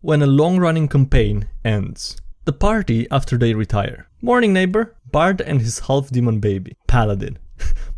when a long-running campaign ends. The party after they retire. Morning, neighbor. Bard and his half-demon baby, Paladin.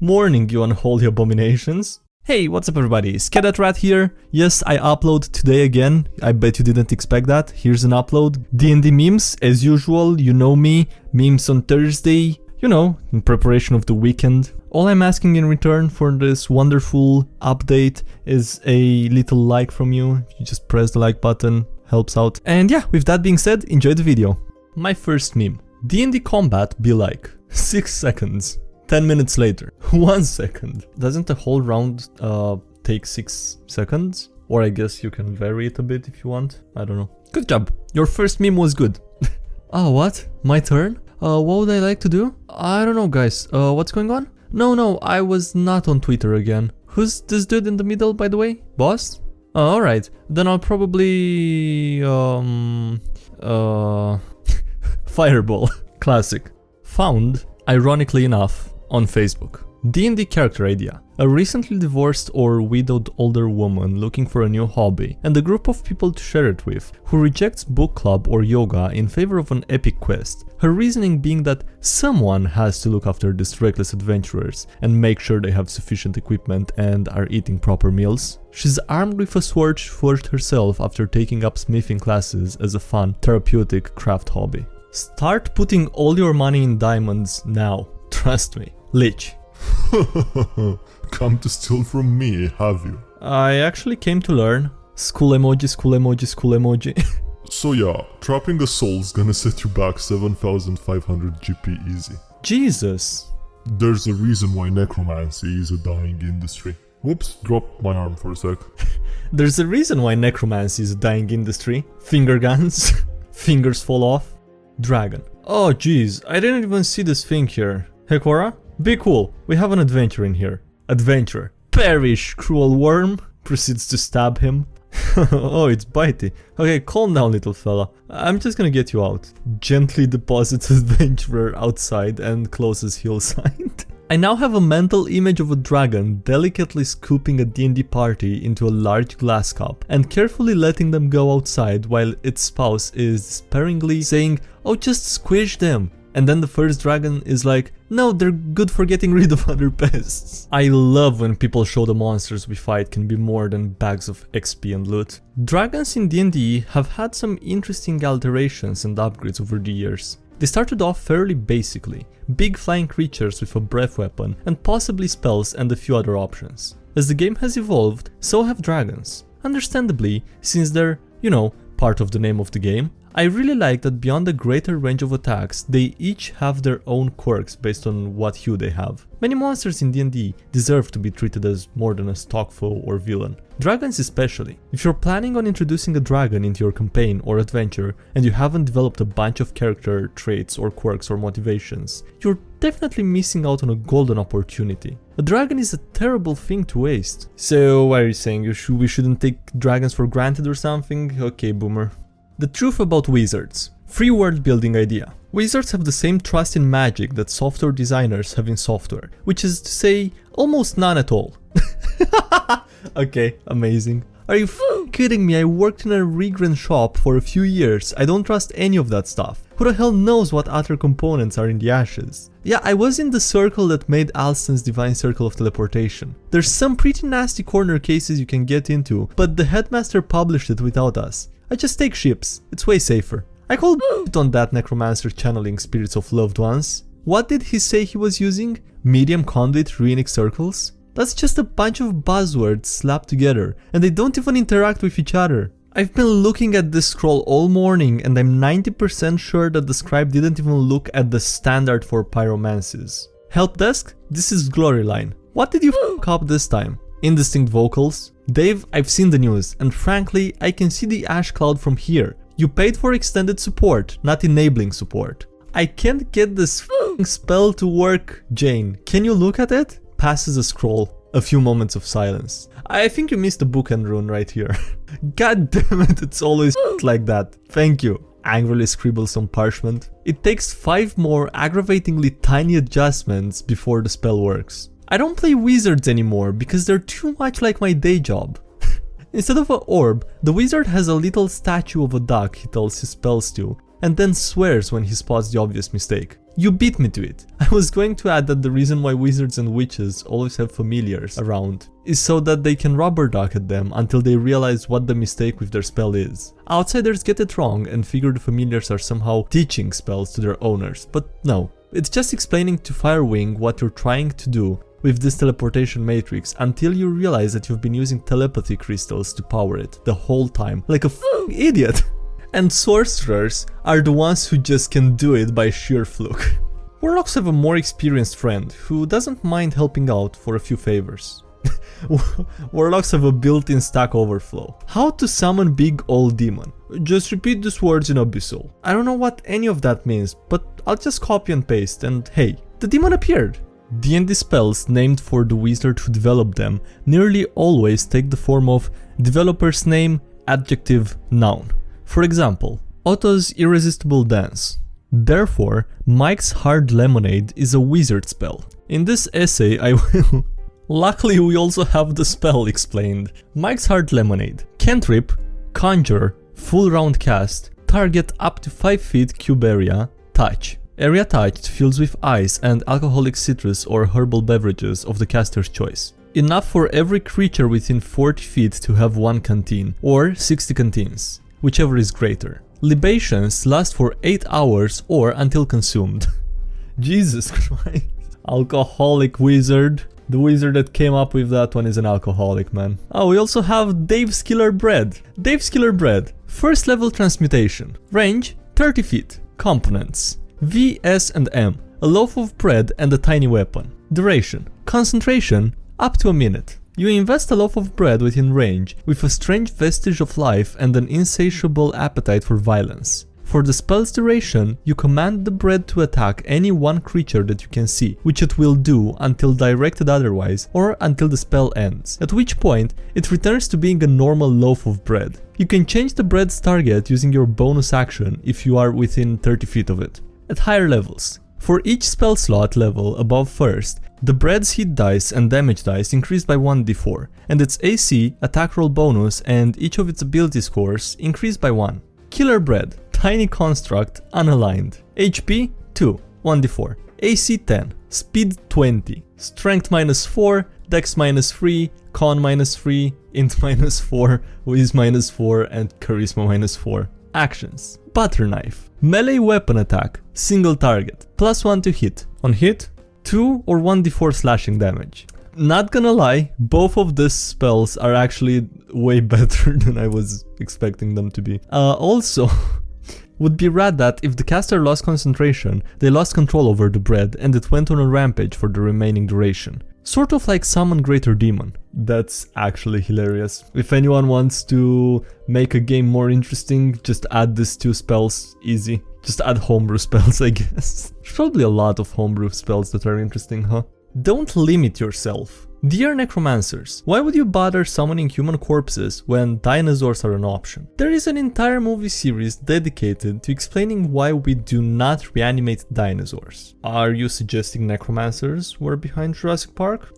Morning, you unholy abominations. Hey, what's up everybody, SkyDieRay here. Yes, I upload today again. I bet you didn't expect that. Here's an upload. DnDMemes, as usual, you know me. Memes on Thursday, you know, in preparation of the weekend. All I'm asking in return for this wonderful update is a little like from you. You just press the like button, helps out. And yeah, with that being said, enjoy the video. My first meme. D&D combat be like 6 seconds. 10 minutes later, 1 second. Doesn't the whole round take 6 seconds? Or I guess you can vary it a bit if you want. I don't know. Good job. Your first meme was good. Oh, what? My turn? What would I like to do? I don't know, guys. What's going on? No, I was not on Twitter again. Who's this dude in the middle, by the way? Boss? Oh, alright. Then I'll probably... Fireball. Classic. Found, ironically enough, on Facebook. D&D character idea. A recently divorced or widowed older woman looking for a new hobby and a group of people to share it with, who rejects book club or yoga in favor of an epic quest. Her reasoning being that someone has to look after these reckless adventurers and make sure they have sufficient equipment and are eating proper meals. She's armed with a sword she forged herself after taking up smithing classes as a fun, therapeutic craft hobby. Start putting all your money in diamonds now. Trust me. Lich. Come to steal from me, have you? I actually came to learn. School emoji, school emoji, school emoji. So yeah, trapping a soul's gonna set you back 7,500 GP easy. Jesus. There's a reason why necromancy is a dying industry. Whoops, dropped my arm for a sec. There's a reason why necromancy is a dying industry. Finger guns. Fingers fall off. Dragon. Oh jeez, I didn't even see this thing here. Hey Cora? Be cool, we have an adventure in here. Adventure. Perish, cruel worm. Proceeds to stab him. Oh, it's bitey. Okay, calm down, little fella. I'm just gonna get you out. Gently deposits adventurer outside and closes hillside. I now have a mental image of a dragon delicately scooping a D&D party into a large glass cup and carefully letting them go outside while its spouse is despairingly saying, "Oh, just squish them." And then the first dragon is like, "No, they're good for getting rid of other pests." I love when people show the monsters we fight can be more than bags of XP and loot. Dragons in D&D have had some interesting alterations and upgrades over the years. They started off fairly basically, big flying creatures with a breath weapon and possibly spells and a few other options. As the game has evolved, so have dragons. Understandably, since they're, you know, part of the name of the game. I really like that beyond the greater range of attacks, they each have their own quirks based on what hue they have. Many monsters in D&D deserve to be treated as more than a stock foe or villain. Dragons especially. If you're planning on introducing a dragon into your campaign or adventure and you haven't developed a bunch of character traits or quirks or motivations, you're definitely missing out on a golden opportunity. A dragon is a terrible thing to waste. So what are you saying? We shouldn't take dragons for granted or something? Okay, boomer. The truth about wizards. Free world building idea. Wizards have the same trust in magic that software designers have in software, which is to say, almost none at all. Okay, amazing. Are you kidding me? I worked in a regrant shop for a few years. I don't trust any of that stuff. Who the hell knows what other components are in the ashes? Yeah, I was in the circle that made Alston's Divine Circle of Teleportation. There's some pretty nasty corner cases you can get into, but the headmaster published it without us. I just take ships, it's way safer. I called on that necromancer channeling spirits of loved ones. What did he say he was using? Medium conduit runic circles? That's just a bunch of buzzwords slapped together, and they don't even interact with each other. I've been looking at this scroll all morning and I'm 90% sure that the scribe didn't even look at the standard for pyromancies. Help desk? This is Glory Line. What did you f*** up this time? Indistinct vocals? Dave, I've seen the news, and frankly, I can see the ash cloud from here. You paid for extended support, not enabling support. I can't get this f***ing spell to work, Jane. Can you look at it? Passes a scroll. A few moments of silence. I think you missed the bookend rune right here. God damn it, it's always like that. Thank you. Angrily scribbles on parchment. It takes 5 more aggravatingly tiny adjustments before the spell works. I don't play wizards anymore because they're too much like my day job. Instead of an orb, the wizard has a little statue of a duck he tells his spells to, and then swears when he spots the obvious mistake. You beat me to it. I was going to add that the reason why wizards and witches always have familiars around is so that they can rubber duck at them until they realize what the mistake with their spell is. Outsiders get it wrong and figure the familiars are somehow teaching spells to their owners, but no. It's just explaining to Firewing what you're trying to do with this teleportation matrix until you realize that you've been using telepathy crystals to power it the whole time, like a f***ing idiot. And sorcerers are the ones who just can do it by sheer fluke. Warlocks have a more experienced friend who doesn't mind helping out for a few favors. Warlocks have a built-in stack overflow. How to summon big old demon. Just repeat these words in Abyssal. I don't know what any of that means, but I'll just copy and paste and hey, the demon appeared. D&D spells named for the wizard who developed them nearly always take the form of developer's name, adjective, noun. For example, Otto's Irresistible Dance. Therefore, Mike's Hard Lemonade is a wizard spell. In this essay I will... Luckily we also have the spell explained. Mike's Hard Lemonade. Cantrip, conjure, full round cast, target up to 5 feet cube area, touch. Area touched fills with ice and alcoholic citrus or herbal beverages of the caster's choice. Enough for every creature within 40 feet to have 1 canteen, or 60 canteens, whichever is greater. Libations last for 8 hours or until consumed. Jesus Christ. Alcoholic wizard. The wizard that came up with that one is an alcoholic, man. Oh, we also have Dave's Killer Bread. Dave's Killer Bread. First level transmutation. Range 30 feet. Components V, S and M. A loaf of bread and a tiny weapon. Duration. Concentration up to a minute. You invest a loaf of bread within range with a strange vestige of life and an insatiable appetite for violence. For the spell's duration, you command the bread to attack any one creature that you can see, which it will do until directed otherwise or until the spell ends, at which point it returns to being a normal loaf of bread. You can change the bread's target using your bonus action if you are within 30 feet of it. At higher levels. For each spell slot level above first, the bread's hit dice and damage dice increased by 1d4, and its AC, attack roll bonus and each of its ability scores increased by 1. Killer Bread. Tiny construct, unaligned. HP 2, 1d4. AC 10, Speed 20, Strength -4, Dex -3, Con -3, Int -4, Wiz -4 and Charisma -4. Actions. Butter Knife. Melee weapon attack, single target, +1 to hit. On hit, 2 or 1d4 slashing damage. Not gonna lie, both of these spells are actually way better than I was expecting them to be. Also, would be rad that if the caster lost concentration, they lost control over the bread and it went on a rampage for the remaining duration. Sort of like Summon Greater Demon. That's actually hilarious. If anyone wants to make a game more interesting, just add these 2 spells, easy. Just add homebrew spells, I guess. There's probably a lot of homebrew spells that are interesting, huh? Don't limit yourself. Dear Necromancers, why would you bother summoning human corpses when dinosaurs are an option? There is an entire movie series dedicated to explaining why we do not reanimate dinosaurs. Are you suggesting Necromancers were behind Jurassic Park?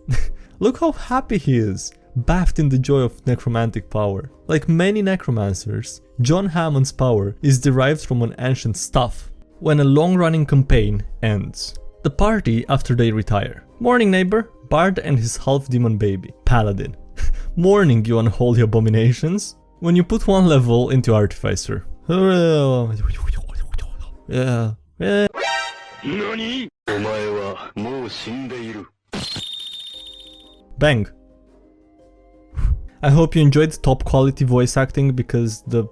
Look how happy he is, bathed in the joy of necromantic power. Like many Necromancers, John Hammond's power is derived from an ancient stuff. When a long-running campaign ends, the party after they retire. Morning, neighbor. Bard and his half-demon baby, Paladin. Morning, you unholy abominations. When you put 1 level into Artificer. Yeah. Bang. I hope you enjoyed top quality voice acting because the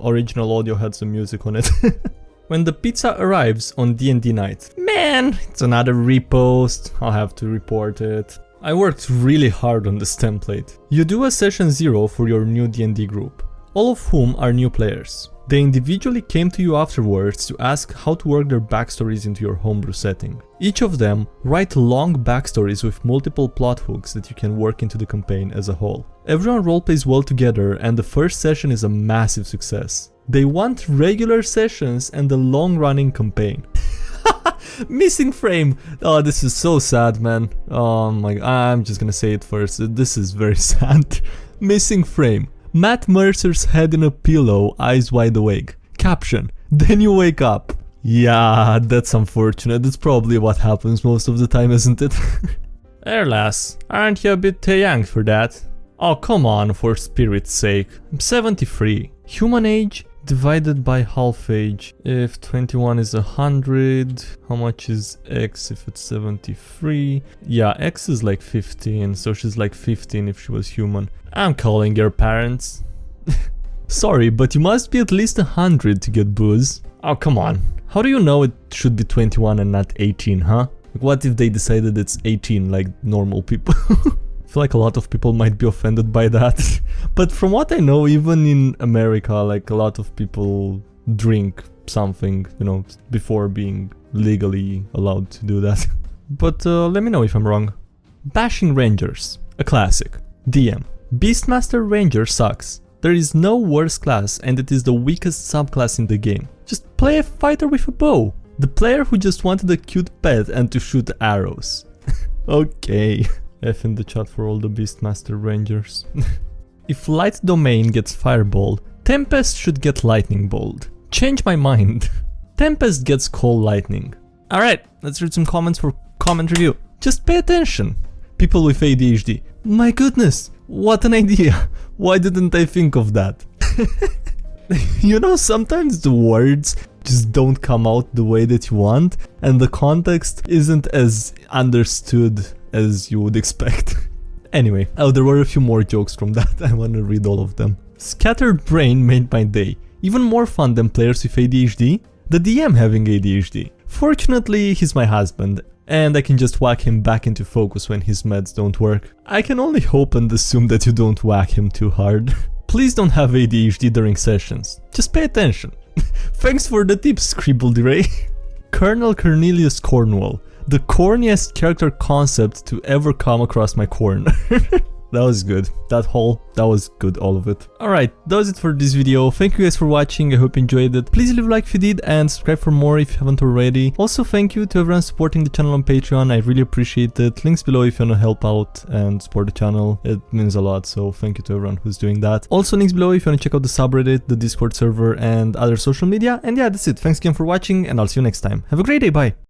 original audio had some music on it. When the pizza arrives on D&D night. Man, it's another repost. I'll have to report it. I worked really hard on this template. You do a session 0 for your new D&D group, all of whom are new players. They individually came to you afterwards to ask how to work their backstories into your homebrew setting. Each of them write long backstories with multiple plot hooks that you can work into the campaign as a whole. Everyone roleplays well together and the first session is a massive success. They want regular sessions and a long-running campaign. Missing frame! Oh, this is so sad, man. Oh my god, I'm just gonna say it first. This is very sad. Missing frame. Matt Mercer's head in a pillow, eyes wide awake. Caption, then you wake up. Yeah, that's unfortunate. That's probably what happens most of the time, isn't it? Lass, aren't you a bit too young for that? Oh, come on, for spirit's sake. I'm 73. Human age divided by half age. If 21 is 100, how much is X if it's 73? Yeah, X is like 15, so she's like 15 if she was human. I'm calling your parents. Sorry, but you must be at least 100 to get booze. Oh, come on. How do you know it should be 21 and not 18, huh? What if they decided it's 18 like normal people? I feel like a lot of people might be offended by that. But from what I know, even in America, like a lot of people drink something, you know, before being legally allowed to do that. But let me know if I'm wrong. Bashing Rangers, a classic. DM. Beastmaster Ranger sucks. There is no worse class and it is the weakest subclass in the game. Just play a fighter with a bow. The player who just wanted a cute pet and to shoot arrows. Okay. F in the chat for all the Beastmaster Rangers. If Light Domain gets Fireball, Tempest should get Lightning Bolt. Change my mind. Tempest gets Cold Lightning. Alright, let's read some comments for comment review. Just pay attention. People with ADHD. My goodness, what an idea. Why didn't I think of that? You know, sometimes the words just don't come out the way that you want, and the context isn't as understood as you would expect. Anyway, there were a few more jokes from that. I want to read all of them. Scattered Brain made my day. Even more fun than players with ADHD. The DM having ADHD. Fortunately, he's my husband, and I can just whack him back into focus when his meds don't work. I can only hope and assume that you don't whack him too hard. Please don't have ADHD during sessions. Just pay attention. Thanks for the tips, SkyDieRay. Colonel Cornelius Cornwall. The corniest character concept to ever come across my corner. That was good. That was good, all of it. Alright, that was it for this video. Thank you guys for watching, I hope you enjoyed it. Please leave a like if you did and subscribe for more if you haven't already. Also, thank you to everyone supporting the channel on Patreon, I really appreciate it. Links below if you want to help out and support the channel, it means a lot, so thank you to everyone who's doing that. Also, links below if you want to check out the subreddit, the Discord server and other social media. And yeah, that's it. Thanks again for watching and I'll see you next time. Have a great day, bye!